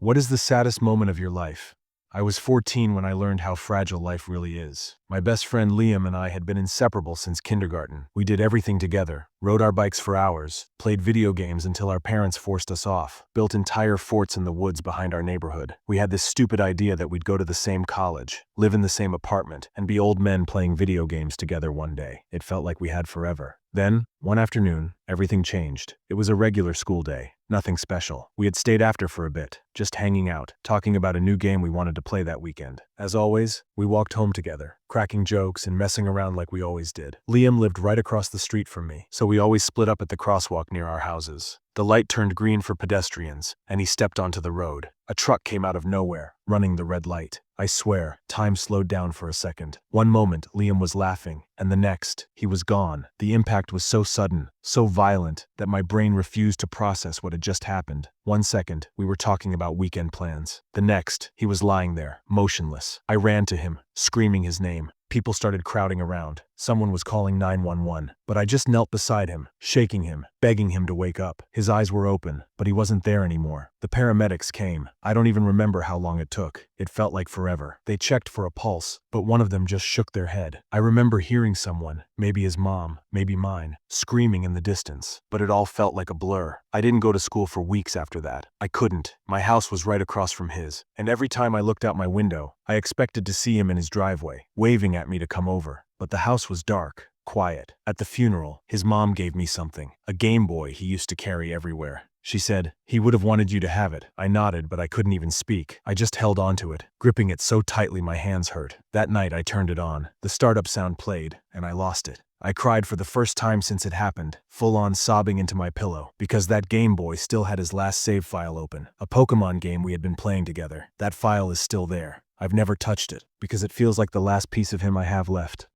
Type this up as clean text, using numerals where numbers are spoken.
What is the saddest moment of your life? I was 14 when I learned how fragile life really is. My best friend Liam and I had been inseparable since kindergarten. We did everything together, rode our bikes for hours, played video games until our parents forced us off, built entire forts in the woods behind our neighborhood. We had this stupid idea that we'd go to the same college, live in the same apartment, and be old men playing video games together one day. It felt like we had forever. Then, one afternoon, everything changed. It was a regular school day. Nothing special. We had stayed after for a bit, just hanging out, talking about a new game we wanted to play that weekend. As always, we walked home together, cracking jokes and messing around like we always did. Liam lived right across the street from me, so we always split up at the crosswalk near our houses. The light turned green for pedestrians, and he stepped onto the road. A truck came out of nowhere, running the red light. I swear, time slowed down for a second. One moment, Liam was laughing, and the next, he was gone. The impact was so sudden, so violent, that my brain refused to process what had just happened. 1 second, we were talking about weekend plans. The next, he was lying there, motionless. I ran to him, screaming his name. People started crowding around. Someone was calling 911, but I just knelt beside him, shaking him, begging him to wake up. His eyes were open, but he wasn't there anymore. The paramedics came. I don't even remember how long it took. It felt like forever. They checked for a pulse, but one of them just shook their head. I remember hearing someone, maybe his mom, maybe mine, screaming in the distance, but it all felt like a blur. I didn't go to school for weeks after that. I couldn't. My house was right across from his, and every time I looked out my window, I expected to see him in his driveway, waving at me to come over. But the house was dark, quiet. At the funeral, his mom gave me something, a Game Boy he used to carry everywhere. She said, "He would have wanted you to have it." I nodded, but I couldn't even speak. I just held onto it, gripping it so tightly my hands hurt. That night I turned it on. The startup sound played, and I lost it. I cried for the first time since it happened, full on sobbing into my pillow, because that Game Boy still had his last save file open, a Pokemon game we had been playing together. That file is still there. I've never touched it, because it feels like the last piece of him I have left.